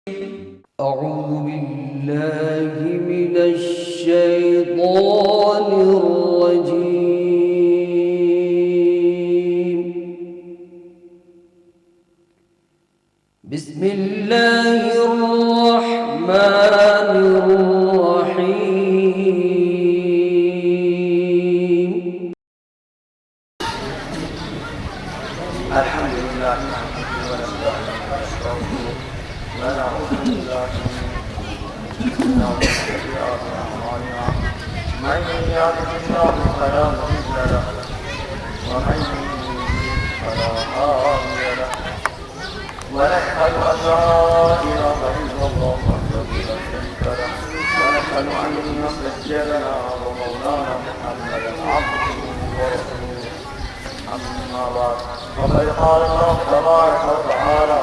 أعوذ بالله من الشيطان الرجيم. بسم الله الرحمن الرحيم. الحمد لله نحمده ونستعينه ونستغفره ونعوذ بالله من سيئات أعمالنا من يهده الله فلا مضل له ومن يضلل فلا هادي له ونشهد أن لا إله إلا الله وحده لا شريك له ونشهد أن سيدنا ومولانا محمدا عبده ورسوله. أما بعد فقد قال الله تبارك وتعالى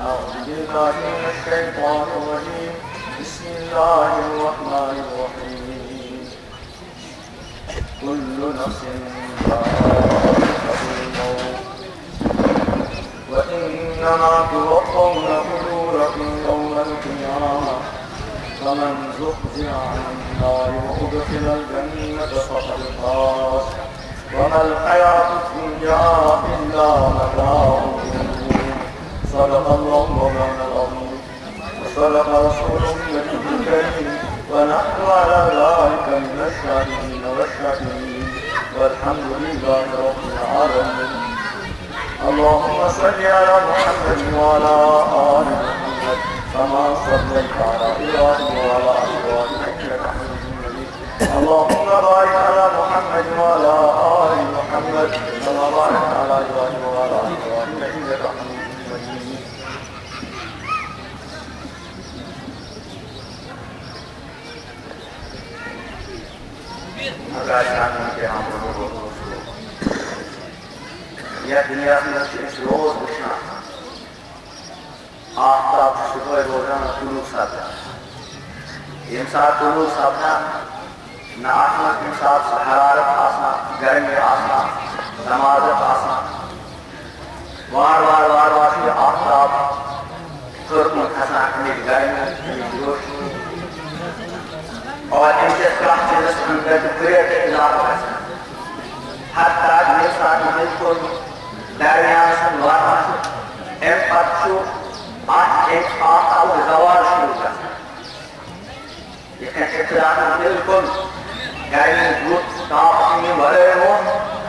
أعوذ بالله من الشيطان الرجيم بسم الله الرحمن الرحيم. كل نفس ذائقة الموت وإنما توفون أجوركم يوم القيامة فمن زحزح عن النار وأدخل الجنة فقد فاز وما الحياة الدنيا إلا متاع الغرور. صدق الله مولانا العظيم وصدق رسوله النبي الكريم ونحن على ذلك من الشاهدين والشاكرين والحمد لله رب العالمين. اللهم صل على محمد وعلى آل محمد كما صليت على إبراهيم وعلى آل إبراهيم إنك حميد مجيد. اللهم بارك على محمد وعلى آل محمد كما باركت على إبراهيم وعلى آل إبراهيم إنك حميد مجيد. یہ دنیا میں اس روز اٹھنا آفتاب صبح روزانہ طلوع ساتھ انسان طلوع ساتھنا نہ آسنا انسان حرارت آسنا گرمی آسنا نمازت آسنا وار وار وار وار سے آفتاب خرم کھسنا کمی گرمی روشنی اور ان کے کام چیز اندر گریٹ اضافہ کرنا ہر طرح انسان بالکل درمیان سے وار ایم پتشو آج ایک آفتاب زوال شروع کرنا یہ ابتداء بالکل گرمی دھوپ تاپ میں بھرے ہو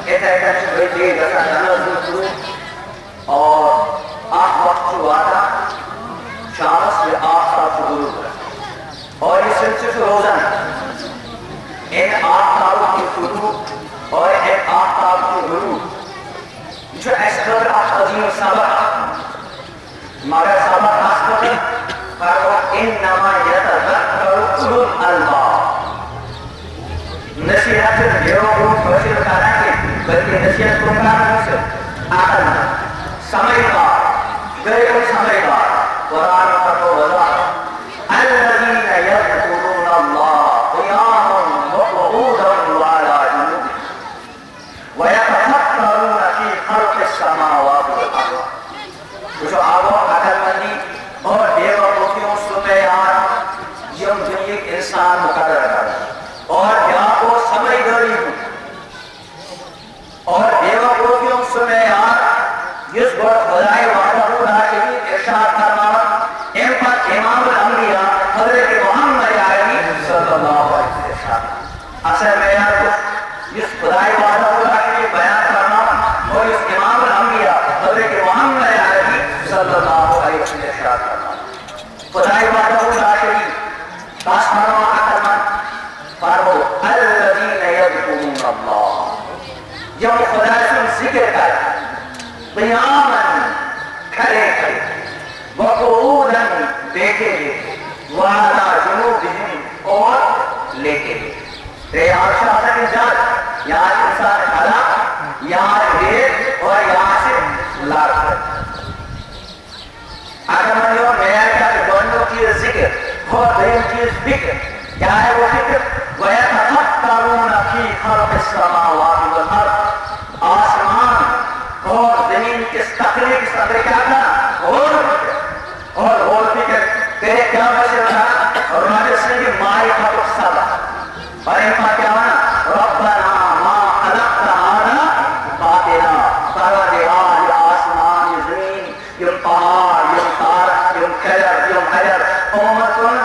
اتنے سے بیٹھے جیسا تنزل شروع اور آٹھ وقت وعدہ شام سے آفتاب سے غروب کرنا اور اس سلسلے سے روزانہ ان آفتاب کی شروع اور ایک آفتاب کی غروب جو اسکر عظیم سبق مگر سبق اسکر فرما انما یتذکر اولو الالباب نصیحت دیروں کو فیصل کرنا کہ بلکہ نصیحت کو کرنا سے عقل سمجھدار غیر سمجھدار قرآن پر وضاحت الذین یذکرون اللہ قیاما وقعودا وعلی جنوبهم ویتفکرون فی خلق السماوات والارض. جو آبو عقل مندی اور بیوقوفیوں سمیار یم دنیا انسان مقرر کرنا اور یا کو سمجھداری اور بیوقوفیوں سمیار جس پر خدای وعدہ شریف ارشاد فرمایا ان پر امام الانبیاء حضرت محمد عربی صلی اللہ علیہ وسلم اصل معیار کو جس خدای وعدہ شریف بیان فرمایا اور اس امام الانبیاء حضرت محمد عربی صلی اللہ علیہ وسلم ارشاد فرمایا خدای وعدہ شریف خاص فرما عقلمند فرمو الذین یذکرون اللہ جب خدا سے ذکر کر قیاما کھڑے کھڑے وقعودا بیٹھے وعلی جنوبہم اور لیٹے یہاں شاہد انسان یہاں انسان کھڑا یہاں ریت اور یہاں سے لار کر اگر میں جو معیار کا دونوں چیز ذکر اور دین چیز فکر کیا ہے وہ فکر وَيَتَفَكَّرُونَ فِي خَلْقِ السَّمَاوَاتِ وَالْأَرْضِ آسمان اور زمین کس تخلیق صدر کیا تھا اور فکر معرفت السبب اور ان کا کیا ہونا ربنا ما خلقت هذا باطلا پروردگار یہ آسمان یہ زمین یہ پہاڑ یہ تار یہ خیر یہ حجر امت کون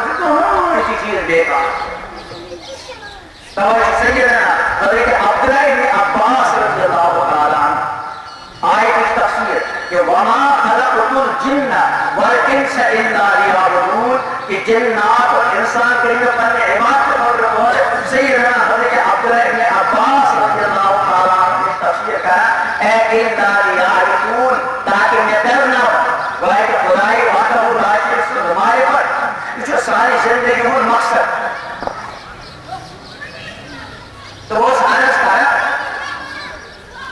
سی چیز بیکار توجہ سیدنا حضرت عبداللہ بن عباس رضی اللہ تعالیٰ عنہ آیت کی تفسیر کہ وما خلقت الجن والانس الا لیعبدون کہ جنات اور انسان کے لیے اپنے عبادت اور سیدنا حضرت عبداللہ بن عباس رضی اللہ تعالیٰ عنہ کی تفسیر کرا اے الا لیعبدون تاکہ میں ڈر نہ ہو وہ ہے کہ خدائی وحدہ لا شریک له ہمارے پر جو ساری زندگی کا مقصد تو وہ عرض کرا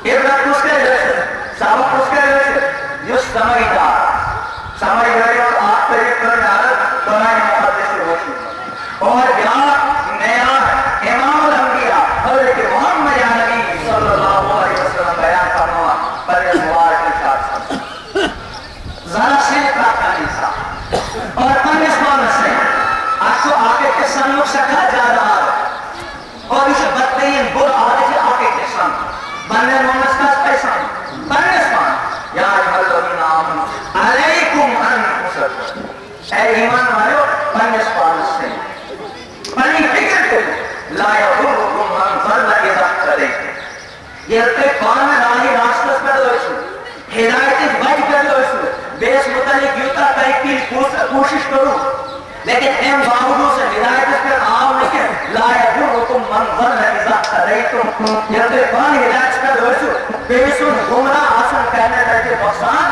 عبرت اس کے جیسے سبق اس کے جیسے جس سمجھداری اور آپ طریق پر عادت قرآن مقدس سے روشنی اور یہاں نیا امام الانبیاء حضرت محمد نبی صلی اللہ علیہ وسلم بیان فرما پر مبارک ارشاد ذرا سے کا انسان اور پنسمان سے آسو آگے کے سنگ سکھا جا رہا اور اسے بدترین بر عادت آگے کے سنگ بندے محمد کا پیسان پنسمان یا الذین آمنوا علیکم انفسکم اے ایمان والو پنسمان سے پنی فکر کرو لا یضرکم من ضل اذا اهتدیتم یہ تے کون راہی راستہ پر دوسو ہدایت بچ کر دوسو بیس متعلق یوتا تحقیق کوشش کرو لیکن ایم باوجود سے ہدایت پر آؤ لیکن لا یضرکم من ضل اذا اهتدیتم یہ تے کون ہدایت پر دوسو بیسون گمراہ آسن کہنے درجے بخصان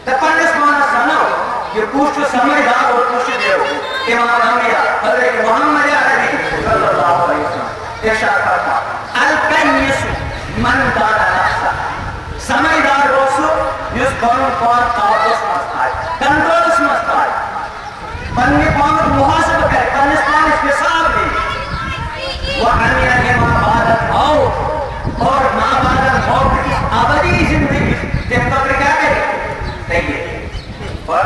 تپنس مانا سنو یہ پوچھ سمجھدار اور پوچھ دیو امام الانبیاء حضرت محمد عربی صلی اللہ علیہ وسلم ارشاد فرما الکنیس من دان نفسا سمجھدار روسو جس قانون پار قابلس مستائی کنٹرولس مستائی بنی پانت محاسبہ کرے کنس پانس حساب دی وَعَنْيَ لِمَا بَعْدَ الْمَوْتِ اور ما بعد الموت کی ابدی زندگی تم قبر کیا کرے دیکھئے اور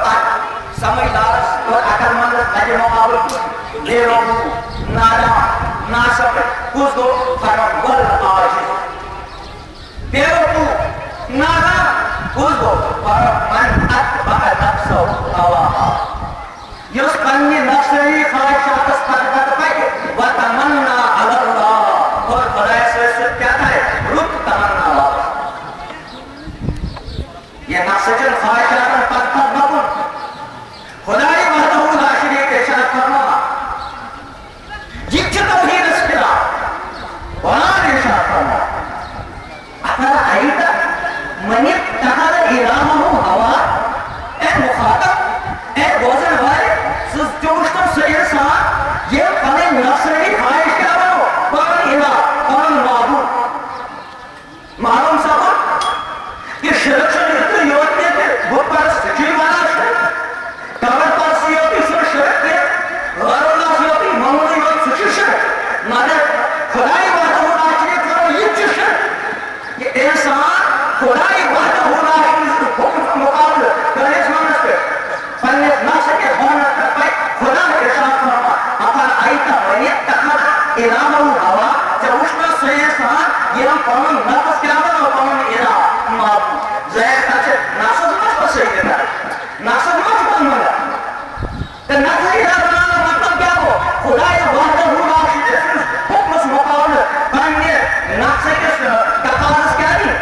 سمجھدار اور عقل مند نجم و قابل لے روحو نادام ناسب کچھ دو فرم والعاجز بیوکو نادام کچھ دو فرم من اتبع نفسو ہواہا یس پنی نفسی خواہشات اس پتہ پائے وَتَمَنَّا عَلَى اللَّهِ اور خدای سے کیا ہے رک تمنا واپس یہ نفسجن خواہشات پتہ بکن خدای وحدہ لا شریک ارشاد فرما جت توحید اس پلا قرآن ارشاد فرما افرأیت من اتخذ الہہ ہوا اے مخاطب اے گوزن والے جوشتم سے انسان یہ پنے نفسری خواہش کیا بنو کون الہ کون معبود معلوم صاحب کہ شرک سے نکتے یوٹنے تھے وہ پر سچی والا شرک کبر پر سیوٹی سے شرک کے غیر اللہ سیوٹی محمودی وقت سچی شرک مگر خدای وحدہ ہونا چاہیے کرو یہ چی شرک کہ انسان خدای وحدہ ہونا چاہیے حکم مقابل کرنے سمانس پہ پنے نفس کے ہونا خدا ارشاد فرما افرأیت من اتخذ الہہ ہوا جب اس میں سے انسان یہ ہم قوم نفس کیا بنا قوم الہ معبود ظاہر کچھ نفس مجھ پر صحیح دیتا ہے نفس مجھ پر ملا تو نفس الہ بنانا مطلب کیا ہو خدا وحدہ لا شریک حکم اس مقابل بننے نفس کے تقاضا کیا نہیں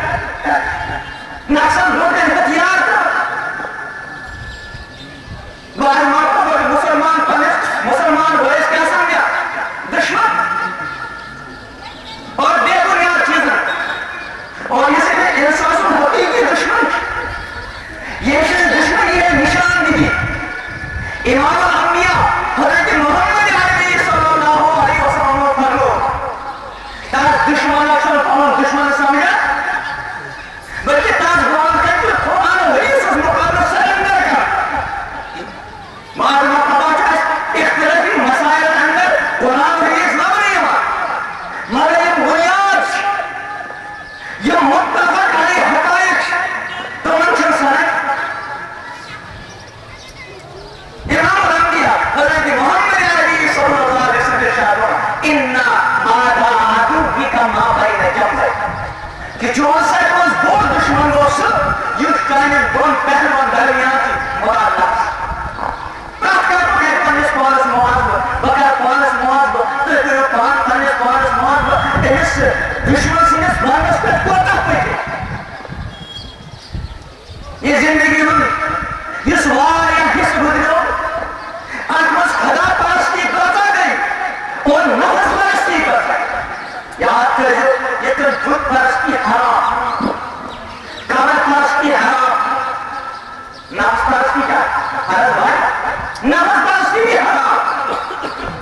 نفس لوٹے ہتھیار باہر مسلمان وہ اس کیا سمجھا دشمن اور بے بنیاد چیزیں اور اس میں انسان کو حقیقی دشمن یہ دشمن یہ نشان دی امام الانبیاء حضرت محمد عربی صلی اللہ علیہ وسلم فرمو تاز دشمن اکثر کون دشمن سمجھا بلکہ تاز قرآن کہتے قرآن و حدیث اس مقابلہ سرندر کا معلومات اختلافی مسائل اندر قرآن حدیث نہ بنی ہوا مگر یہ بنیاد یہ متفق علیہ حقائق تو منشن سنت امام ما بین جنبیہ کہ جو سارے منٛز بوٚڑ دشمن اوس سُہ یُس چانٮ۪ن دۄن پہلوَن درمیان چھُ مراد نفس پرٛٮ۪تھ کانٛہہ کرِ پنٛنِس پانَس محاسبہٕ بہٕ کرٕ پانَس محاسبہٕ تُہۍ کٔرِو پنٛنِس پانَس محاسبہٕ أمِس دشمن سٕنٛدِس بانَس پٮ۪ٹھ کوتاہ پٔکِو یہ زندگی ہُنٛد یُس واریاہ حصہٕ گُزریو اَتھ منٛز خدا پرستی کۭژاہ گٔے اور نفس پرستی کۭژاہ یاد تھٲیزیو ییٚتہِ بُت پرستی حرام قبر پرستی حرام نفس پرستی کیا حرام بھائی نفس پرستی بھی حرام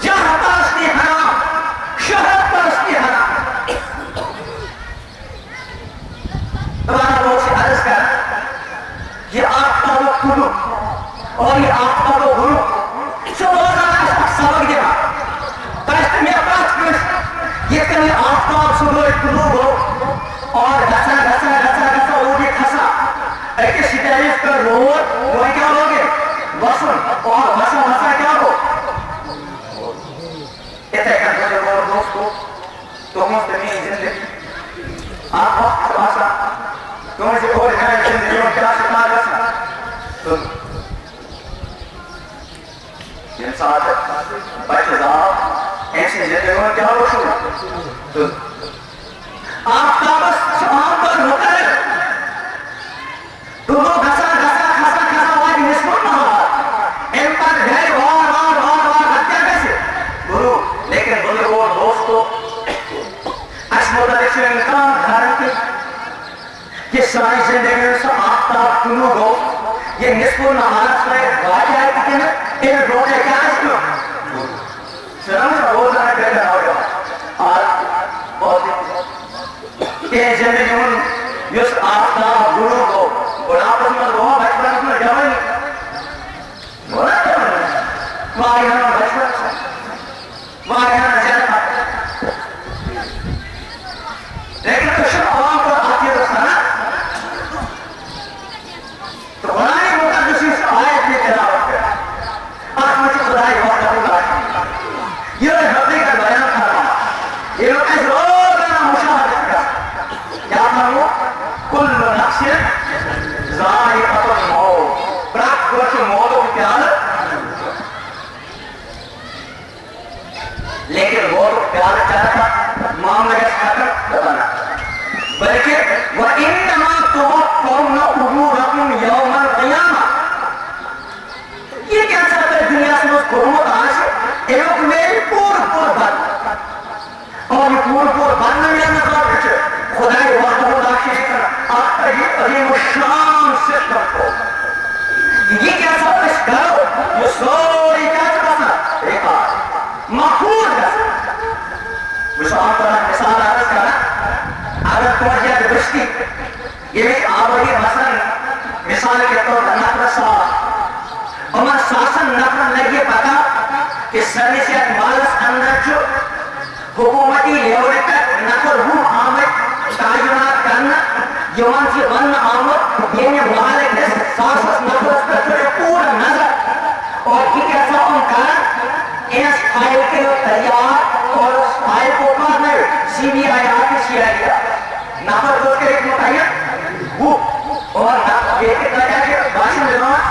جاہ پرستی حرام شہرت پرستی حرام تمہارا لوگ سے عرض کر یہ آفتاب و طلوع اور یہ آفتاب و غروب سو روزانہ اس وقت سبق دینا تاکہ میں بات کروں یہ کہ آفتاب صبح طلوع ہو اور گھسا وہ بھی کھسا ایک سٹیج پر روڈ وہ کیا ہوگے وصل اور وصا کیا ہو اتنے کرتے جو دوستو تو مستمین زندگی آپ وقت باسا تمہیں سے اور ہے زندگی اور کیا سکھا رسا تو انسان بچے صاحب ایسی زندگی میں کیا ہو شروع تو آفتاب عام پر مقرر تو وہ گھسا واجی نسبت نہار ان پر گھر وار ہتیا کیسے گرو لیکن بزرگ اور دوستو اس مدرک سے انکار دھارن کی یہ ساری زندگی میں سے آفتاب طلوع ہو یہ نصف نہار سے واجی آئے کہ ان روزے کیا اس کو سرم سے روزانہ بیٹھا ہو گیا اور بہت یہ زندگی میں یس آفتاب طلوع ہو بڑھاپن میں وہ بچپن میں جوانی وہاں بچپن سے وہاں زیادہ لیکن کشن عوام پر آتی ہے رسانا تو قرآن مقدس اس آیت میں تلاوت ہے آخمت خدای وحدہ الرشید یہ حقیقت کا بیان کر رہا یہ لوگ اس روزانہ مشاہدہ کر کیا کرو کل نفس ذائقۃ الموت پرت کوش موت کو پیار لیکن وہ پیار چاہتا معاملہ کا خطر بتانا بلکہ وَإِنَّمَا تُوَفَّوْنَ أُجُورَكُمْ يَوْمَ الْقِيَامَةِ یہ کیا چاہتا ہے دنیا سے اس قرمت آج ایک میری پور بند اور یہ پور بند میں مطلب کچھ خدای وحدہ الرشید عظیم الشان سسٹم کو یہ کیا چاہتا ہے کرو یہ سوری کیا چاہتا ہے ریکارڈ محفوظ کرو مثال پر مثال عرض کرنا اگر توجہ بشتی یہ بھی آبادی مثلا مثال کے طور پر نفر سال عمر ساسن نفر لگی پتا کہ سروسیت مالس اندر جو حکومتی لیول پر نفر وہ آمد تعینات کرنا یوان سے ون آمد یعنی مالک نے ساسس نفر پر پورا نظر اور کی کیسا ان کا اس فائل کے تیار اور اس فائل کو پانے سی بی آئی آتی سیاہیا نفر دوست کے ایک متعین وہ اور یہ کتنا جائے باشن جنوان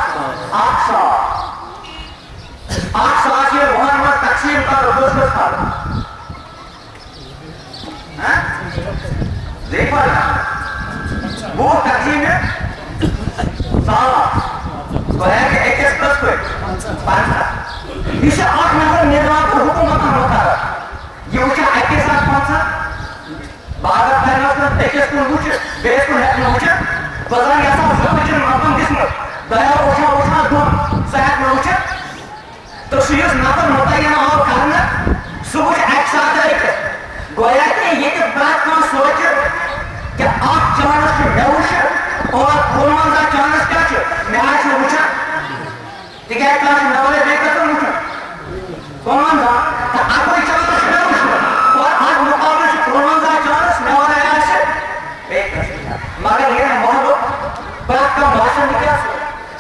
آقصا یہ وہاں میں تقسیم کا دوست کو تھا دیکھ پا رہا وہ تقسیم ہے سالہ تو ہے کہ ایک اس پلس کوئی پانچا اسے 8 نفر نظام پر حکومت میں ہوتا ہے یہ اچھا ایک کے ساتھ پانچا باگر پہنس میں ایک اس کو اچھا بیس کو ہے اچھا بزرگ ایسا اس کو اچھا مطمئن جس میں دیا اچھا دو صحت میں اچھا تو سیوز نفر متعین اور کرنا صبح ایک ساتھ ایک گویا کہ یہ کہ بات کان سوچ کہ آپ چانس کے بیوش اور قرمانزہ چانس کیا چھو میں آج میں اچھا ٹھیک ہے کلاس میں نوالے دیکھ کرتا ہوں اچھا قرمانزہ تو آپ کو چانس کے بیوش اور آج مقابل سے قرمانزہ چانس نوالے آج سے دیکھ کرتا مگر یہ محلو بات کا باشن نکیا سو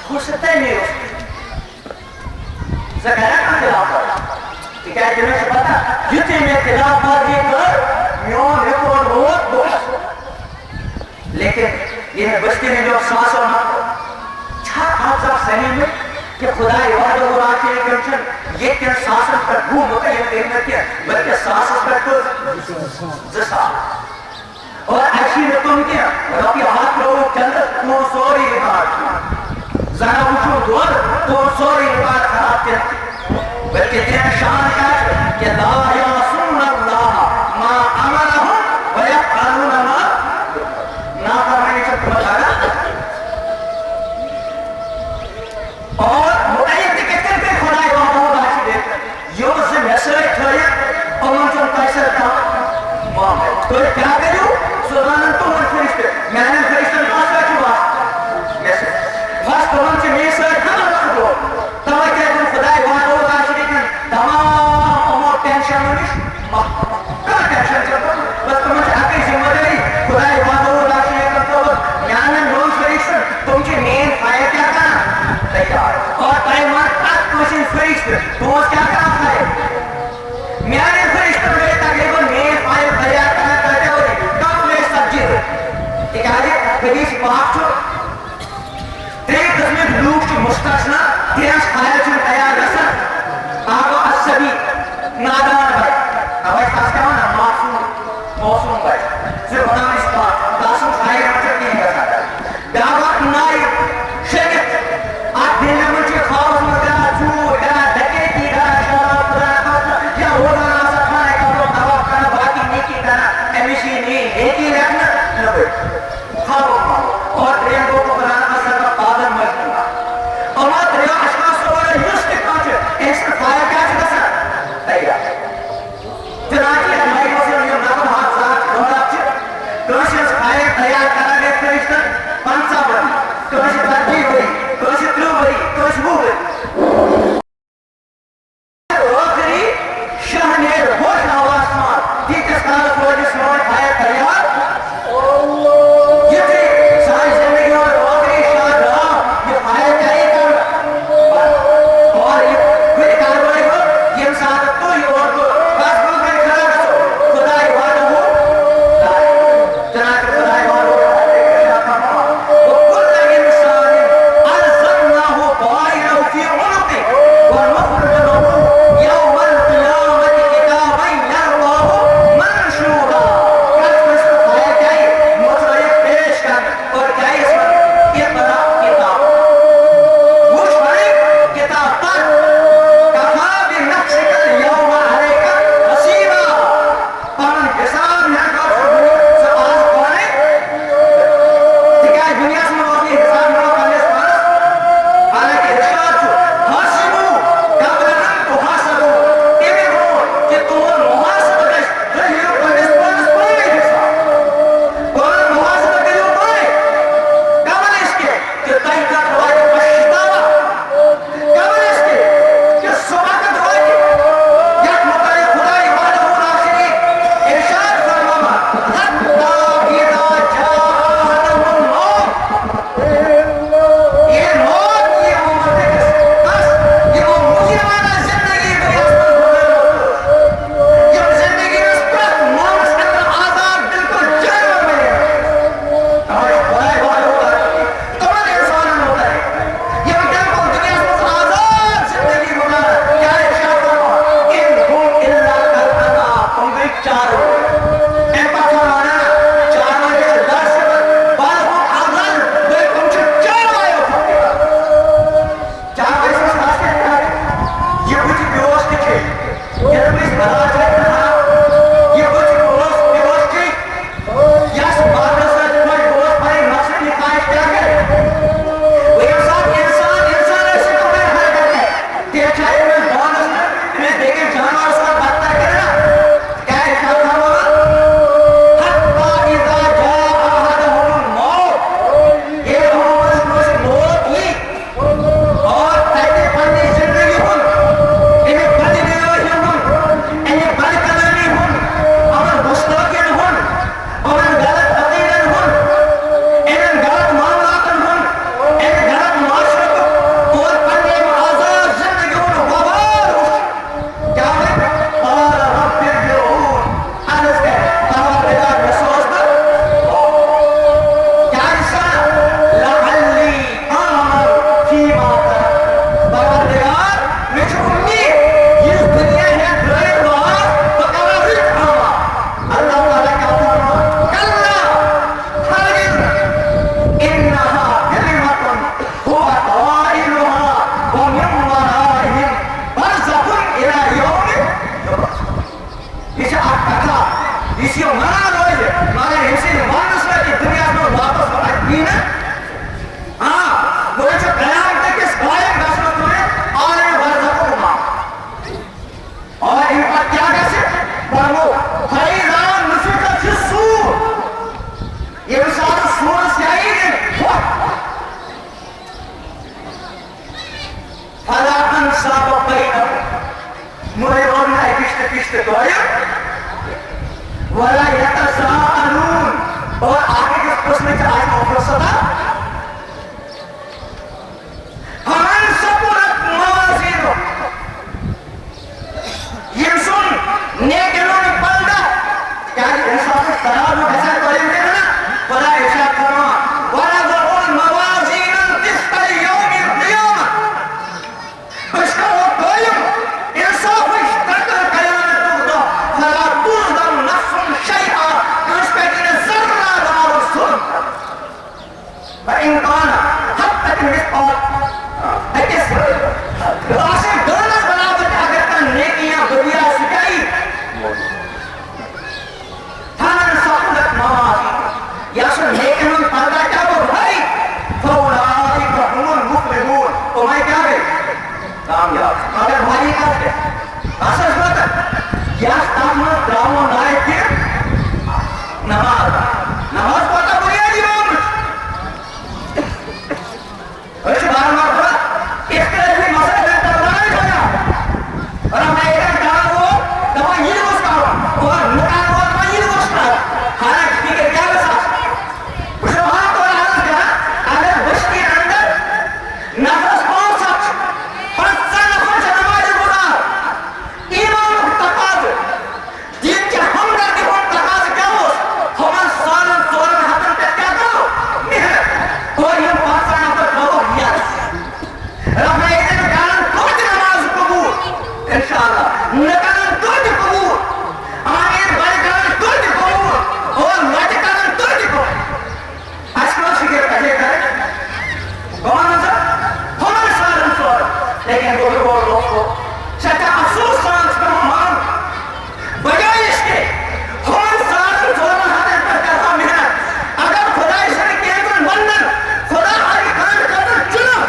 خوش سکتا ہے نہیں ہو سکتا زکرہ کا خلاف ہے ٹھیک ہے جنہوں سے پتا جتنے میں خلاف بازی کر میون ریکارڈ ووت بہت لیکن یہ بستی میں جو ساس اور چھا آپ سب صحیح میں کہ خدا وعدہ و راکے کنچن یہ کیا ساسس پر گھوم ہوتا ہے یہ دیکھنا کیا بلکہ ساسس پر تو زسا اور ایسی رتم کیا ربی ہاتھ لوگوں کے اندر تو سوری ریکارڈ ذرا اچھو دور تو سوری ریکارڈ خراب کیا بلکہ تیرا شان کیا ہے کہ لا یاسون اللہ ما امرہم ویفعلون ما نافرمانی سے تمہیں آگا اور متعید کتنے پہ خدای وعدہ و راشد یہ اس سے محصر ٹھوئے اور منچن پیسر تھا تو کیا کرو سلطانن تو من فرشتے میں نے فرشتن پاس کا کی بات بس تو من سے محصر تھا رکھو تو کیا تم خدای وعدہ و راشد کن تمام امور ٹینشن ہوش کہاں ٹینشن چلتا بس تم سے آگے ذمہ داری خدای وعدہ و راشد کن تو میں نے روز فرشتن تم کی مین فائر کیا کرنا تیار اور تائمات تک کوشن فرشت تو اس کیا کرنا ہے میں نے فرشتن میں تقریباً مین فائر تیار کرنا کرتے ہوئے کم میں سبجی ہو ایک آجے حدیث پاک چھو تیرے قسمت لوگ کی مستقصنا تیرس خائر چھو تیار رسا آگو السبی نادان بھائی اب اس پاس کیا ہونا موسوم بھائی صرف ہونا اس پاک تاسم خائر رکھتے نہیں کر سکتا دعوات نائی شرکت آپ دن میں مجھے خواہش مدرہ چور گرہ دکیتی گرہ شراب گرہ یا ہوگا ناسا کھانے کا لوگ دعوات کرنا باقی نیکی کرنا امیشی نہیں نیکی رکھنا نبی خواہو اور درین کو بنانا اثر کا پادر مجھنا اور مات ریا اشخاص کو بڑا یوسٹ پانچے اس کا فائر کیا چکا سا تیار چنانچہ ہماری وزیر یہ نقل حادثات دورات چھے کوشش خائر تیار کرنا گئے فرشتر پنسا بڑی کوشش تربی ہوئی کوشش تلو ہوئی کوشش ہو گئی روکری شہنیر ہوش آواز مار تیتس کالت روجی سنوڑ خائر تیار یہ تھی ساری زندگی اور روکری شاہ رہا یہ خائر تیاری کرنا اور یہ کوئی کاروائی ہو یہ انسان تو ہی اور تو بس بول کر کھڑا رسو خدای وعدہ ہو جناب خدای وعدہ ہو وکل انسان الزمناه طائره في عنقه ونخرج له يوم القيامة كتابا يلقاه منشورا کل اس کو کھایا جائے مطلب پیش کر اور کیا اس میں اقرا کتاب مجھ پر کتاب پر کفا بنفسك اليوم عليك حسيبا پن حساب نہ کر سے آج کونے تکای دنیا سے موقعی حساب نہ کرنے سے پاس حالانکہ ارشاد چھو حاسبو قبل ان تحاسبو ایمیں ہو کہ تمہر محاسبہ دشت دہیو پر اس پاس حساب اور محاسبہ کریو پائے قبل اس کے کہ تحقیقات ہوا کہ پشتاوا قبل اس کے کہ سباقت ہوا کہ یک مقرر خدای وعدہ و راشدی ارشاد فرماما حتی اذا جاء احدهم الموت یہ موت یہ عمر بس یہ وہ مجرمانہ زندگی بریاسمن ہوئے یہ زندگی میں سپرت مومس اندر آزاد بالکل جنور میں ہمارے خدای وعدہ و راشدی تمہارے انسان ہوتا ہے یہ بالکل دنیا سے آزاد زندگی ہونا کیا ارشاد فرما ان ہم الا کالانعام تم بھی چار ہو اے پاک فرمانا چار مجھے درس بل ہم اضل بے تم سے چار آئے ہو چار بھائی سے ساتھ کیا ہے یہ کچھ بیوش کے تھے یہ تو اس بھلا چاہتا تھا یہ کچھ بیوش کی یا سبات سے کوئی بیوش پڑے نفس کی خواہش کیا کرے وہ انسان ایسے تو میں حل کرتے ہیں کہ چاہے میں بونس میں دیکھیں جانور سے باتتا کرنا کیا ارشاد فرمایا حتی اذا جاء احدهم الموت یہ محمد کو سے موت لی اور تیتے پڑھنے زندگی ہن انہیں بدھ دیو ہی ہن انہیں بدھ سے پچھتے تو آئے وَلَا يَتَسَاءَلُونَ اور آگے جس قسم میں آئے مفرصدہ فَمَنْ ثَقُلَتْ مَوَازِينُهُ یہ سن نیک انہوں نے پلدا کیا یہ انصاف سے قرار میں بحثہ کریں گے نا فَلَا ارشاد فرما وَنَضَعُ الْمَوَازِينَ الْقِسْطَ لِيَوْمِ الْقِيَامَةِ بشکر وہ دویم انصاف اشترکر قیامت ہوگا فَلَا تُظْلَمْ نَفْسٌ شَيْئًا اس پہ جنہیں ذرہ دار الظلم فَإِنْ كَانَ حَدْ تَكْ مِثْقَالَ راسے دولت برابر اگر تن نیکیاں بدیاں سکائی فَمَنْ ثَقُلَتْ مَوَازِينُهُ یا سن نیکنوں پردہ کیا وہ بھائی فَأُولَٰئِكَ هُمُ الْمُفْلِحُونَ تو میں کیا گئی کامیاب اگر بھائی کرتے اساس بتا یا تمام دراو نائے کی نماز پڑھتا بنیادی امر اس بار میں پڑھا اختلافی مسئلہ میں تبدیل ہویا اور میں ایک کہا وہ دوا یہ دوستا ہوا اور نکان وہ میں یہ دوستا ہوا حالانکہ ٹھیک ہے کیا بسا اس وہاں تو عرض کیا اگر بشتی اندر نفس کون سچ پنسا نفس نماز گزار ایمان تقاض دین کے ہم درد ہم تقاض کیا ہو ہمیں سالن سولن حتم پہ کیا کرو محنت اور یہ پنسا نفس کرو ہیا رب نے ایک کارن کچھ نماز قبول انشاءاللہ نکارن کچھ قبول آمین بھائی کارن کچھ قبول اور مجھ کارن کچھ قبول اشکال شکر کہے کرے کون نظر ہمیں سالن سولن لیکن وہ دوستو سچا افسوس سانس پر مان بجائے اس کے ہمیں سالن سولن حضرت پر کرتا محنت اگر خدا اس نے کیا تو بندن خدا آئی کام کرتا چنا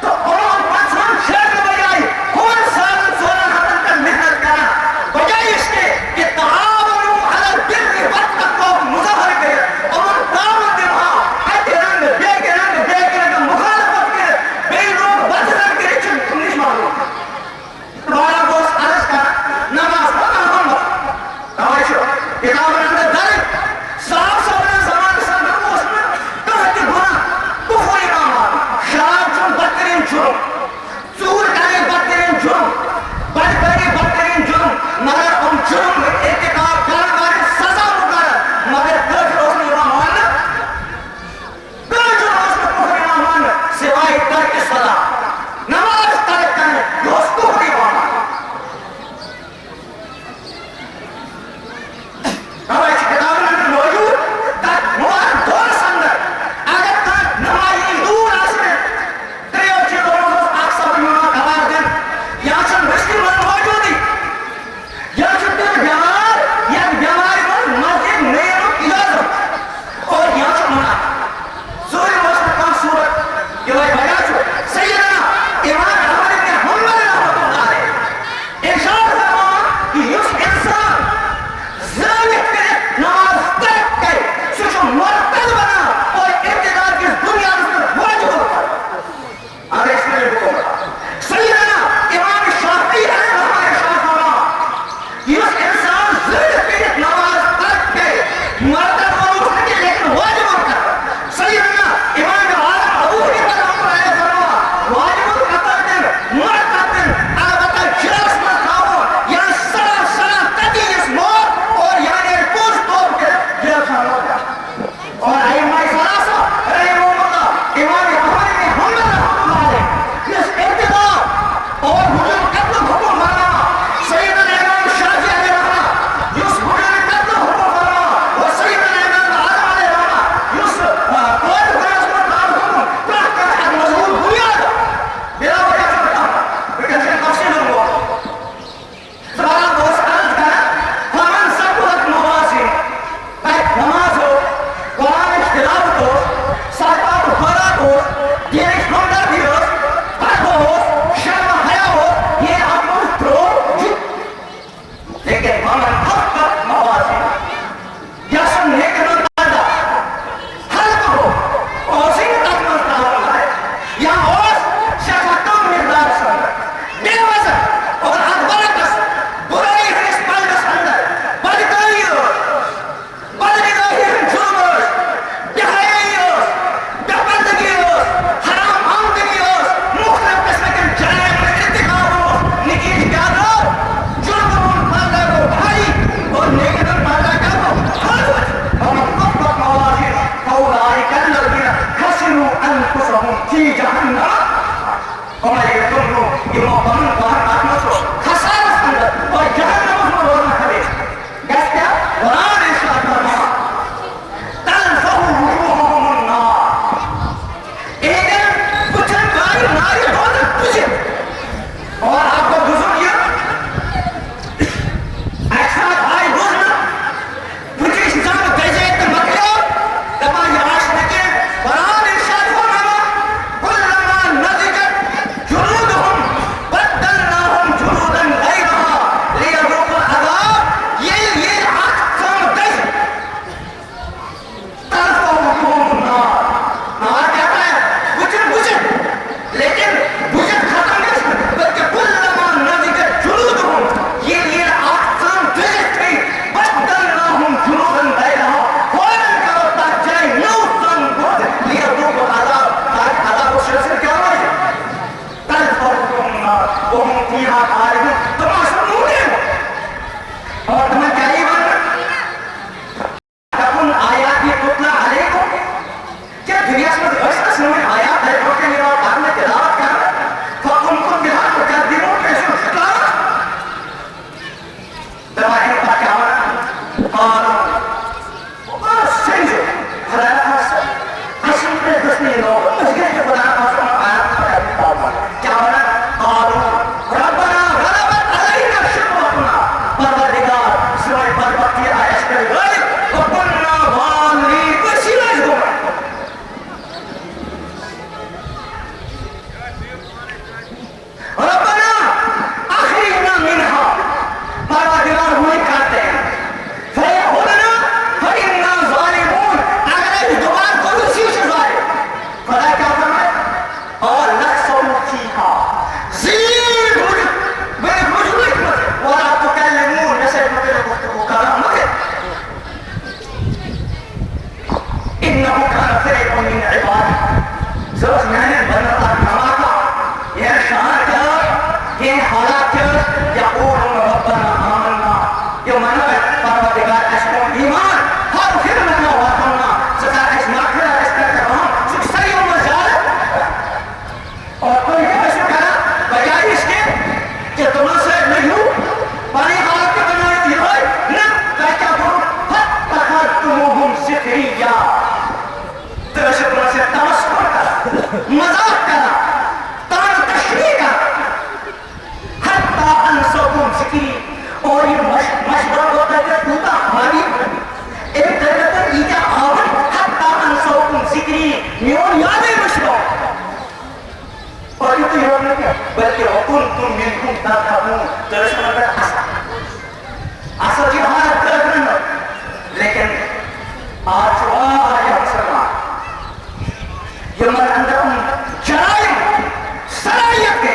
تو اور پانچوان شہر کے بجائے ہمیں سالن سولن حضرت پر محنت کرنا بجائے اس کے کہ تعاونوا علی البر والتقوی مظاہر کرے اور دعوت دماغ اتے رنگ بے کے رنگ مخالفت کرے بے لوگ بدرن کرے چن تمہیں معلوم تمہارا دوست عرض کا نماز پڑھنا ہم توجہ کتاب اندر درج صاحب نے زمان سامنے اس میں کہتے گناہ کفر اعمال شراب چون بدترین جرم چور کرے بدترین جرم بد کرے بدترین جرم مگر ان جرم میں ارتکاب کرنے والے سزا مقرر مگر کچھ روز نہیں ہوا ماننا کچھ روز میں کفر نہ ماننا سوائے ترک سزا نماز ترک کرنے روز کفر ماننا ہمیں کتاب میں موجود تک مواد دور سندر اگر تک نمازی دور آسنے تریو چیزوں میں اکثر بیمار خبر دن یا چند رشتی من موجودی یا چند بیمار بلکہ وَكُنْتُمْ مِنْهُمْ تَضْحَكُونَ تو اس میں اصل کی بات کرنا لیکن آج واہ مسلمان یہ من اندر جرائم صلاحیت کے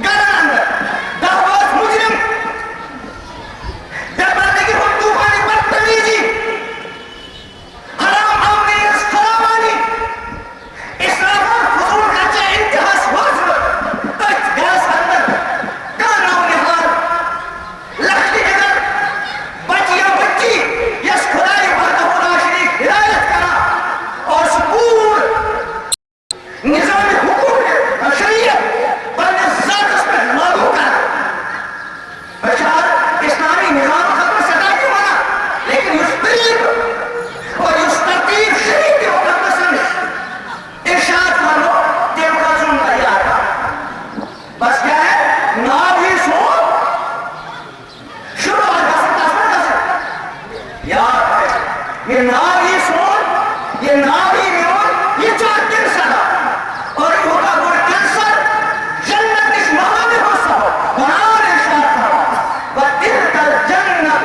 گھر اندر دعوت مجرم دبانے کی حدوثانی بدتمیزی حرام آمنی اسخرامانی اسلام حضور کا چاہ انتہاس واضح کچھ گھاس اندر کانوں نہار لکھتی اگر بچیاں بچی یس خدای بردہ خدا شریف ہدایت کرا اور سپور نظام حکومت شریعت بلد ذات اس پر لاگو کرا بشار اسلامی نظام خبر سدا کیوں بنا لیکن اس طریق اور اس ترتیب شریف کے مقدس میں ارشاد مانو تیو کا ظلم تیار تھا بس کیا ہے نام ہی سو شروع آگا سکتا یاد ہے یہ نام ہی سو یہ نام ہی میون یہ چاہ دن سدا اور یہ ہوگا کوئی کینسر جنت اس ماہ میں ہو سکتا قرآن ارشاد تھا وَتِلْكَ الْجَنَّةُ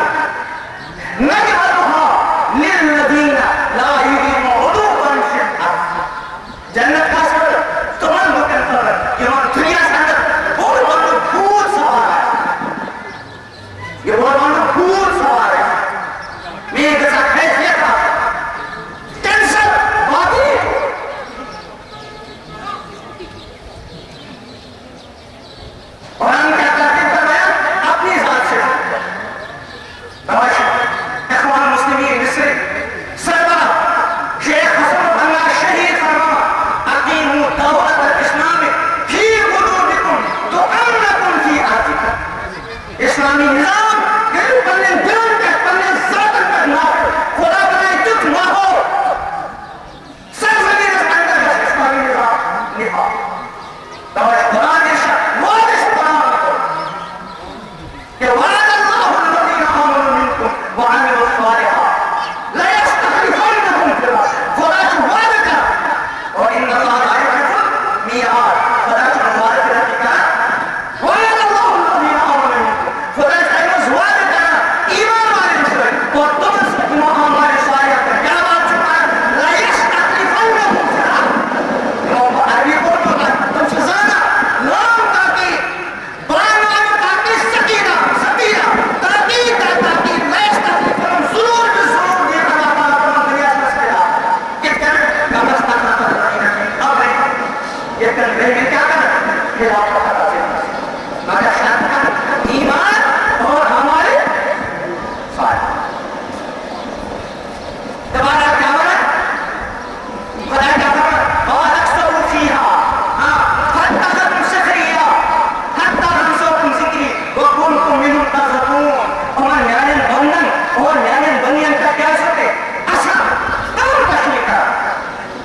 نَجْعَلُهَا لِلَّذِينَ لَا يُرِيدُونَ عُلُوًّا فِي الْأَرْضِ جنت کا سر تمام مکن پر یہ وہاں دنیا سے اندر بہت بڑا بھول سوار ہے یہ بہت بڑا بھول سوار ہے میں ایک ساتھ حیثیت تھا کینسر باقی اور ہم کیا کرتے ہیں فرمایا اپنی ذات سے اخوان مسلمین مصر سربراہ شیخ حسن بنگا شہید فرما اقیموا دولت الاسلام فی قلوبکم تؤمنکم فی آتکم اسلامی نظام یہ پلے دل کا پلے ذات کا نام خدا بنائے تک نہ ہو سرزمین اس اندر اسلامی نظام نبھا قرآن ارشاد وارث قرآن کو کہ وعد اللہ الذین آمنوا منکم وعملوا الصالحات لیستخلفنہم فی الارض خدا جو وعد کر اور ان اللہ لا یخلف المیعاد خدا جو وعد کر وعد اللہ الذین آمنوا منکم خدا جو وعد کر ایمان والے مسلم اور تم سے ہمارے صالحات کا کیا بات چکا ہے لیستخلفنہم فی الارض جو عربی کو تم سے زیادہ لام تاکہ برائمان تاکہ سکینہ تاکہ لیستخلفنہم ضرور بضرور یہ اللہ تعالیٰ دنیا سے سکیا یہ کر کمستان اب یہ کر میں کیا کر پھر آپ کو پتا چلتا مگر شاید کا ایمان اور ہمارے صالح دوبارہ کیا بنا خدا کیا بنا اور اکثر فیہا فاتخذوا سخریا حتی انسوکم ذکری وکنتم منہم تضحکون اور نیانین بندن اور نیانین بنین کا کیا سکتے اصلا کام تشریح کر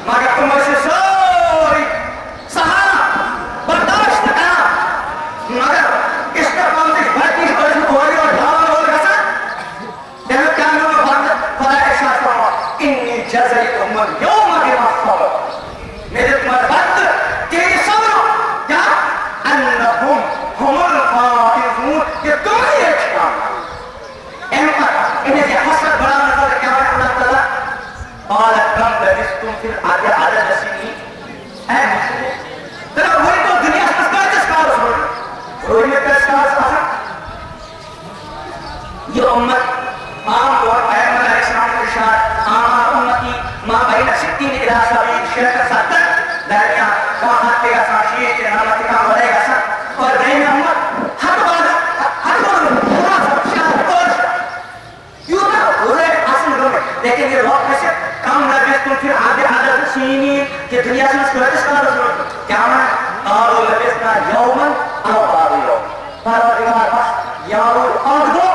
مگر تم اسے سوری سہارا برداشت کرنا مگر اس کا کامتش بھرتی اس ہوئی اور ڈھاول ہو رہا سا جب کیا میں بات خدا ارشاد فرما انی جزیتہم اليوم بما صبروا میرے تمہارے وقت تیری صبر کیا انہم ہم الفائزون یہ تم ہی ایک کام ان پر انہیں سے حسرت بڑا نظر کیا ہے اللہ تعالیٰ قالت کم لبثتم فی الارض عدد سنین اے مسلم ترا وہی تو دنیا سے پس کار روئی میں پیس کار یہ امت عام طور پیغمبر علیہ السلام کے ارشاد آمار امتی ما بین 60 الى 70 شرک 70 درمیان وہاں کے اساشیے کے نامت کا بڑے گا سا اور بین امت ہر بار پورا شاہ اور یوں نہ بولے حاصل ہوئے لیکن یہ روک میں سے کم لبثتم فی عدد سنین کہ دنیا سے اس کا رسول کیا میں قالوا لبثنا یوما او بعض یوم پروردگار بس یارو اور دو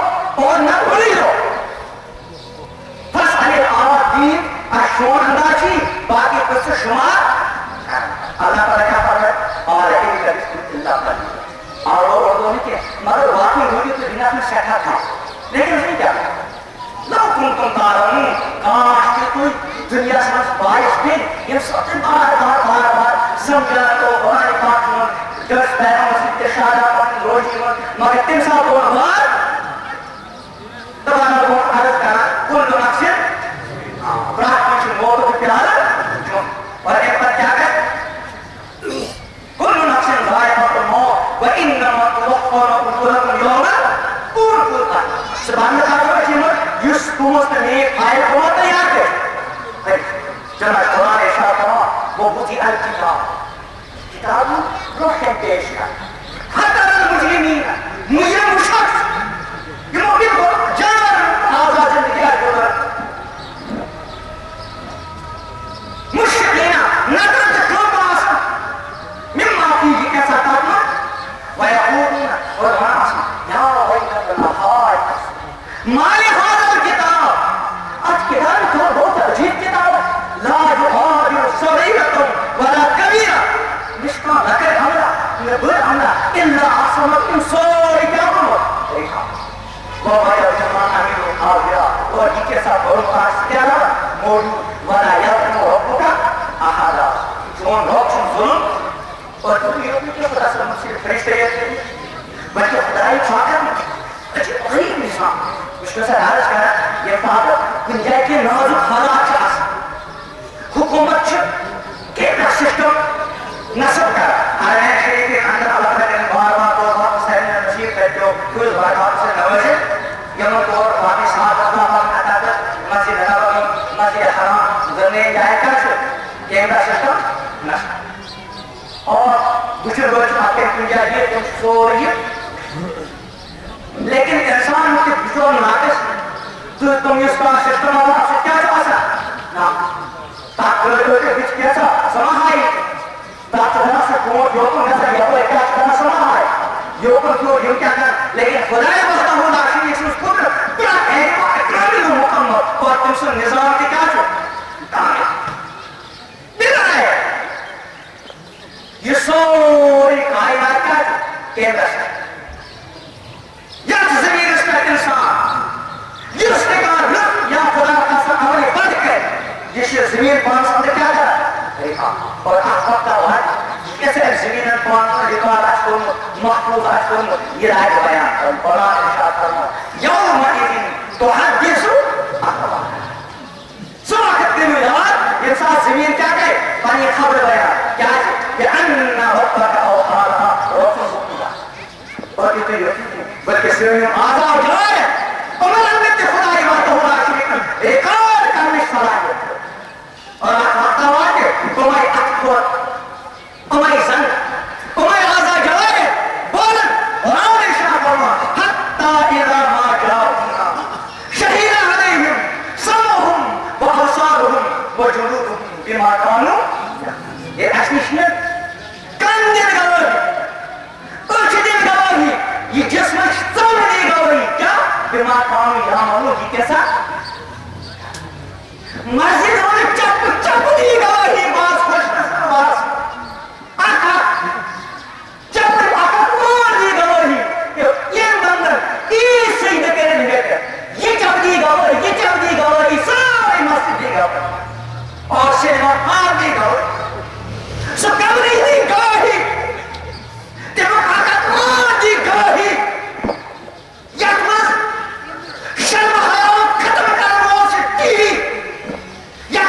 اور نہ بھولی دو بس علی آواتین اشون انداچی باقی کچھ شمار اللہ تعالیٰ کیا فرمائے اور ایک لبثتم اللہ قلیلا اور اردو میں کہ مگر واقعی ہوئی تو دنیا میں سیٹھا تھا لیکن نہیں کیا لو کنتم تعلمون کاش کہ کوئی دنیا سے باعث دن یہ سب سے بار بار سمجھا تو ہمارے پاس کس پیغام سے اشارہ پانی روشی مگر تم ساتھ وہ بات تبانا وہ عرض کرنا کل نفس برات میں موت کو پیارا اور ایک پر کیا کر کل نفس ذائقۃ الموت وانما توفون اجورکم یوم القیامہ سبحان اللہ جی یس دوست نے فائل کو تیار ہے جناب قرآن ارشاد فرما وہ بوتی الکتاب کتاب روشن پیش کر حتی المجرمین مجرم شخص یہ موقع کو جان آزاد زندگی گزر مشرقین نظر تکلم آسا مما فیہ کیسا کرنا ویقولون اور آسا یا ویلتنا ہائے مالی حاضر کتاب آج کتاب تو بہت عجیب کتاب ہے لا یغادر صغیرۃ ولا کبیرہ نشکا لکر حملہ نبر حملہ الا احصنت انسوری کامل دیکھا وہ بھائی جمان امیر حاضرہ اور جی کے ساتھ اور پاس کیا رہا موجود ولا یظلم ربک احدا جون روکشن ظلم اور دنیا کے خدا مسیح فرشتے ہیں بلکہ خدائی چاکر اچھے غریب نظام اس کے ساتھ عرض کرا یہ فاضل دنیا کے نازک حالات چاہتا حکومت کیمرا سسٹم نصب کر آرائن شریف کے اندر اللہ تعالیٰ نے بار بار دور بار حسین نصیب کرتے ہو کل برکات سے نوازے یمن دور باقی صاحب اللہ عطا کر مسجد نبوی مسجد حرام زمین جائے کر کیمرا سسٹم نصب اور دوسرے روز آتے ہیں دنیا یہ تم سوری لیکن انسان کے بجور ناقص تو تم اس کا سسٹم اللہ سے کیا چاہتا نا تاکہ کے بیچ کیسا سماہائی تاکہ دھنا سے کمور یوکن کیسا یکو ایک کیا دھنا سماہائی یوکن کیوں یوں کیا کر لیکن خدای بہتا ہوں ناشی اس اس قدر کیا اہم اکرامی و مکمل اور تم سے نظام کی کیا چھو کامل بنا ہے یہ سوری کائنات کیا چھو کیمرہ سے یا زمین اس کا انسان یہ اس نے کہا یا خدا کا سامنے بڑھ کر یہ زمین پانچ سمجھے کیا کرا دیکھا اور احمد کا وحد کیسے زمین پانچ ریکارڈ اشکم محفوظ اشکم یہ رائے بیان اور قرآن ارشاد فرما یوم الدین تو حدیثو اخبار سواقت کے یاد یہ ساتھ زمین کیا کہے پانی خبر بیان کیا ہے کہ انہ ربک اوحالا روشن ہوگا اور یہ تو یہ بلکہ زمین آزاد جائے عمر احمد کے خدای بات ہوگا شریف ریکارڈ کرنے صلاحیت اور آتا ہوا کہ تمہاری اکبر تمہاری زن تمہاری آزاد جائے بولن قرآن ارشاد فرما حتی اذا ما جاؤنا شہید علیہم سمعہم وابصارہم وجلودہم بما کانوا یہ اشنشنت کن دن گواہی کچھ دن گواہی یہ جسمش سمجھنے گواہی کیا بما کانوا یعملون یہ کیسا مسجد ہونے چپ دی گواہی باز خوش نصر باز آقا چپ مار دی گواہی کہ یہ بندر اس سجدے کرنے نہیں گئے یہ چپ دی گواہی ساری مسجد دی گواہی اور شہر آر دی گواہی سب کمری دی گواہی کہ وہ آقا مار دی گواہی یکمز شرم حرام ختم کرنے سے ٹی وی یا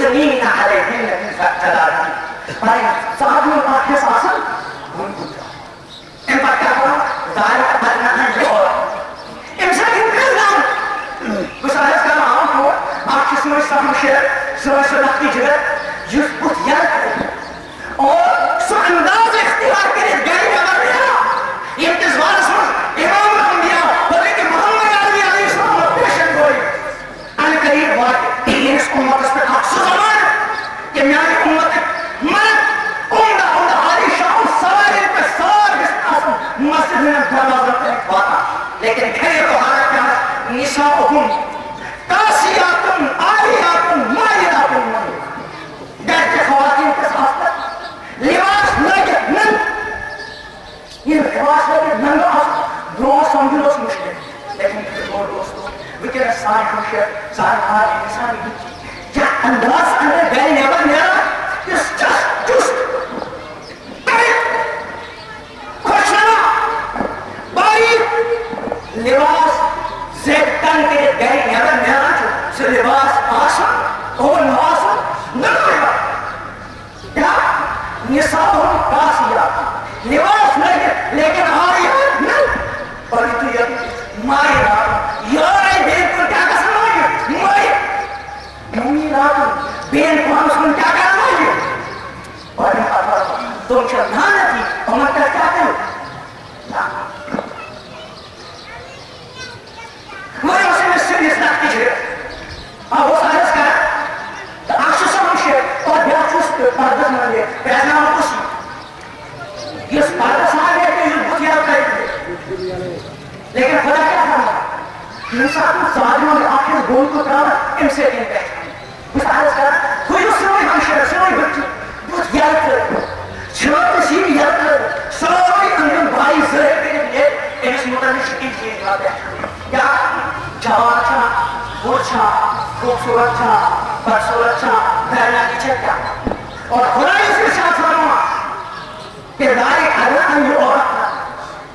يُثْنِينَ عَلَيْهِنَّ مِنْ جَلَابِيبِهِنَّ. بھائی صحابی پاک کے ساتھ ان پر کیا کرو ظاہر کرنا ہے جو انسان کی کلام گزارش کر رہا ہوں کو آپ کس میں سب شیر سوچ رکھتی جگہ جس بت یاد کرے اور سو انداز اختیار کرے گہری خبر دیا یہ انتظار سن امام الانبیاء بلکہ کہ محمد علیہ السلام پیشن گوئی القریب بات اس امت اس پر خاص زمان کہ میانی امت مرد عمدہ حالی شاہ سواری پہ سوار مسجد میں دروازہ پہ واقع لیکن گھر کو حالت کیا نساؤہم کاسیاتن آلیاتن مائلاتن گھر کے خواتین کے ساتھ لباس لگے نن یہ لباس لگے نن دوست سمجھو دوست مشکل لیکن اور دوستو وکر سائن ہمشہ سائن ہار انسانی بچی کیا انداز اندر گئے نیبر میرا اس جست لباس زیب تن کے گئے نیبر میرا سے لباس آسان اور نواسان نمائبا کیا نساؤہم کاسیات لباس لگے لیکن آریات نل اور یہ تو یہ مائرات یارے بین کو کیا قسم آئیے مائرات بین کو ہم اس کو کیا قسم آئیے اور یہ خبر تم چلنانا تھی ہمیں کیا کہتے ہو مجھے اسے میں سریس نکتی چھے وہ سارس کر آخشو سمشے اور بیاچوس پردس مندے پیسنا ہم کسی یہ پردس آگے کہ یہ بھتیار کر دے لیکن خدا کیا کرنا انسان کو ظالموں نے آخر گول کو کرنا ان سے ان پہچان وہ سارس کر کوئی اس سے ہمشے سوئی بھتی بھتیار کر چھوٹ سی یاد کر سوئی اندر بھائی زرے کے لیے انس مطلب شکل کیے جاتے ہیں یا جوان چھا وہ چھا خوبصورت چھا بدصورت چھا دھرنا کی چھکا اور خدا اس کے ساتھ فرما کہ دائی اللہ یہ عورت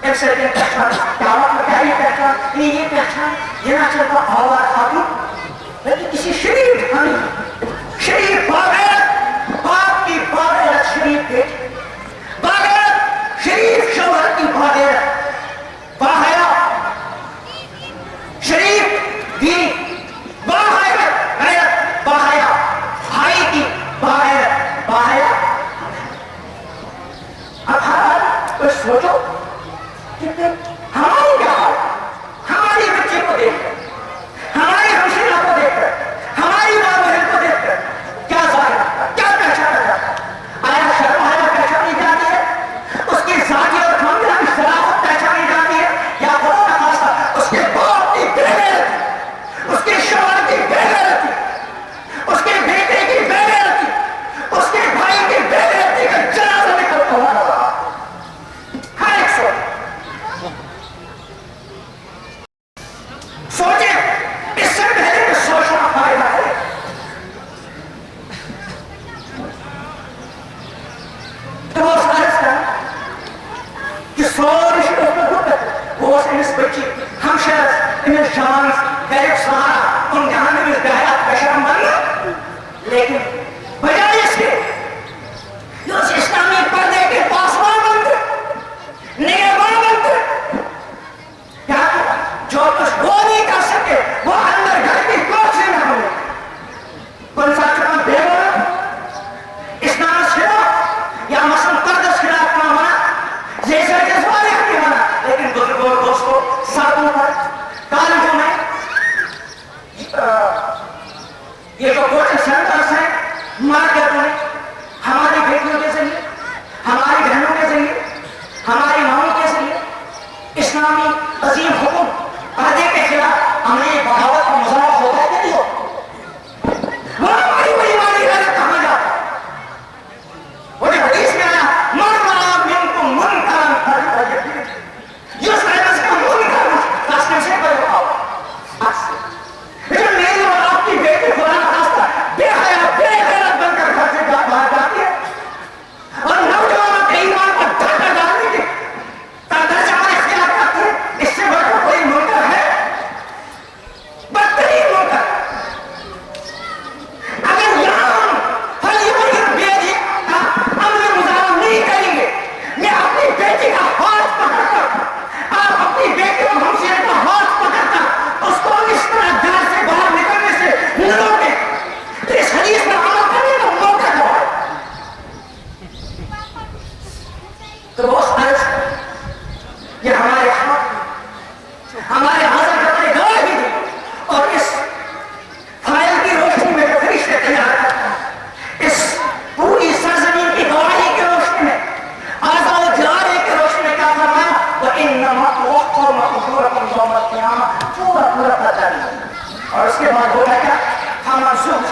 ایک سے دن پہچان دعوت میں کیا یہ پہچان یہ پہچان یہ نہ چلتا آوار خاتون لیکن کسی شریف ہمیں شریف باغیرت باپ کی باغیرت شریف بیٹی باغیرت شریف شوہر کی باغیرت باغیرت شریف دینی باغیرت غیرت باغیرت بھائی کی باغیرت باغیرت اب ہر اس سوچو کہ ہماری کیا حال ہماری بچے کو دیکھ کر ہماری ہمشیرہ کو دیکھ کر ہماری ماں بہن کو دیکھ کر کیا ظاہر کیا پہچانا جاتا آیا شرم آیا پہچانی جاتی ہے اس کی ذاتی اور کاملہ کی صلاحت پہچانی جاتی ہے یا خدا کا خاصہ اس کے باپ کی بےغیرتی اس کے شوہر کی بےغیرتی اس کے بیٹے کی بےغیرتی اس کے بھائی کی بےغیرتی کا جنازہ نکلتا ہوا نظر ہر ایک سوچیں اس سے پہلے کہ سوچنا فائدہ ہے تو وہ سارس کا کہ سوچ وہ اس بچی ہم شہر انہیں شانس غریب سہارا ان جہاں میں گہرات بشرم بننا لیکن بجائے اس کے جو اس اسلامی پردے کے پاسبان بنتے نگہبان بنتے کیا جو کچھ وہ نہیں کر سکے وہ اندر گھر کی کوچ سے نہ ہوئے کون سا چکا بیگوہ اسلام خلاف یا مثلا پردس خلاف نہ ہونا جیسا جذبہ رکھتی ہونا لیکن بزرگوں اور دوستوں ساتھوں پر کالجوں میں یہ جو کوچنگ سینٹرز ہیں مارکیٹوں میں ہماری بیٹیوں کے ذریعے ہماری بہنوں کے ذریعے ہماری ماؤں کے ذریعے اسلامی عظیم حکم پردے کے خلاف ہمیں بغاوت کا مظاہرہ ہوتا ہے کہ نہیں ہوتا وہ ہماری بڑی مانی غیرت کہاں جاتا وہ جو حدیث میں آیا من رأى منکم منکرا فلیغیرہ یہ اس قیمت کا منکر راستے سے پر اٹھاؤ لیکن میری اور آپ کی بیٹی خدا نخواستہ بے حیا بے غیرت بن کر گھر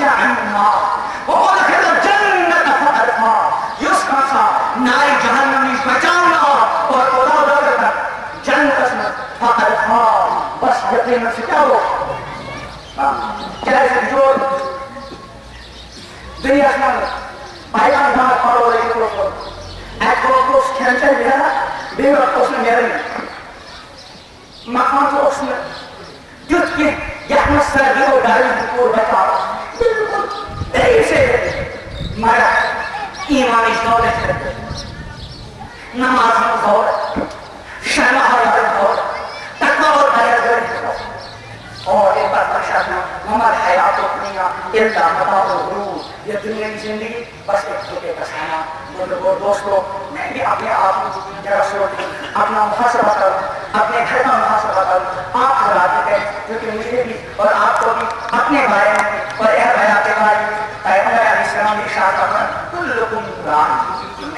زحزح عن النار وادخل الجنة فقد فاز یس کسا نار جہنم نش بچانا اور خدا دولت جنت میں فقد فاز بس یقین سے کیا ہو کیا جو دنیا میں بیان نہ کرو رہی تو ایک کو کھینچے گیا بے وقت اس نے میرے مکان کو اس نے جت کے یہاں سردی کو ڈالی کو بتا بالکل دیر سے مارا ایمان اس دولت ہے نماز میں دولت شرع ہے دولت تقوی اور پرہیزگاری اور ایک بات ارشاد میں ہمارا حیات و دنیا الا متاع الغرور یہ دنیا کی زندگی بس ایک دھوکے کا سامان اور دوستو میں بھی اپنے آپ کو ذرا سوچ اپنا محاسبہ کروں اپنے گھر کا محاسبہ کروں آپ حضرات کے کیونکہ مجھے بھی اور آپ کو بھی اپنے بارے میں اور اہل حیات کے بارے میں پیغمبر علیہ السلام نے ارشاد فرمایا کلکم راع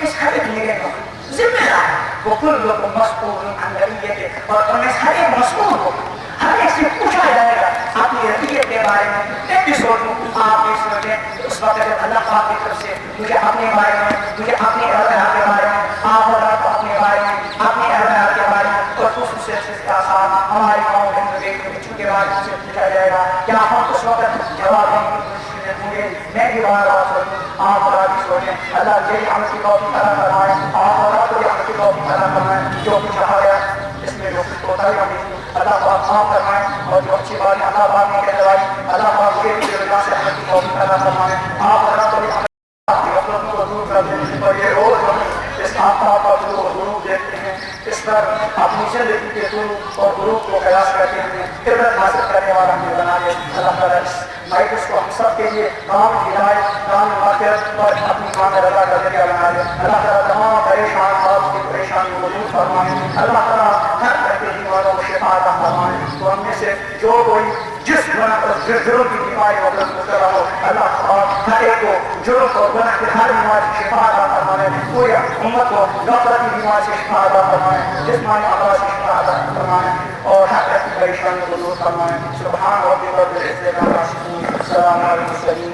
اس ہر ایک میرے کو ذمہ دار وہ کلکم مسئول عن رعیتہ اور تم میں ہر ایک مسئول ہو ہر ایک سے پوچھا جائے گا اپنی رعیت کے بارے میں ایپیسوڈ میں آپ یہ سمجھیں اس وقت اللہ پاک کی طرف سے مجھے اپنے بارے میں مجھے اپنے اہل کے بارے میں آپ اور آپ اپنے بارے میں اپنے اہل کے بارے میں اور خصوصیت سے ساتھ ہماری قوم بچوں کے بارے میں پوچھا جائے گا کیا ہم اس وقت جواب دیں گے میں بھی بار بار سوچوں آپ اور آپ سوچیں اللہ یہی عمل کی توفیق عطا فرمائے آپ اور آپ کو یہ عمل کی توفیق عطا فرمائے جو کچھ کہا گیا اس میں جو کچھ ہوتا ہے اللہ پاک معاف فرمائے اور جو اچھی بات اللہ پاک نے کہلوائی اللہ پاک یہ بھی اللہ سے عمل کی توفیق عطا فرمائے آپ اور آپ کو یہ غفلتوں کو دور کر دیں اور یہ روز اس آفتاب کا غروب دیکھتے ہیں اس پر اپنی زندگی کے طول اور غروب کو قیاس کرتے ہیں عبرت حاصل کرنے والا ہمیں بنا دے اللہ تعالیٰ اس مائکس کو ہم سب کے لیے کام ہدایت کام مغفرت اور اپنی کام رضا کا ذریعہ بنا دے اللہ تعالیٰ تمام پریشان آپ کی پریشانی کو دور فرمائے اللہ تعالیٰ ہر طرح کے بیماروں کو شفا عطا فرمائے تو ہم میں سے جو کوئی جس گناہ اور جرم کی بیماری وغیرہ مبتلا ہو اللہ ہر ایک کو جرم اور گناہ کی ہر بیماری سے شفا عطا فرمائے پوری امت کو غفلت کی بیماری سے شفا عطا فرمائے جسمانی امراض سے شفا عطا فرمائے اور ہر طرح کی پریشانی کو دور فرمائے سبحان ربک رب العزت عما یصفون السلام علیکم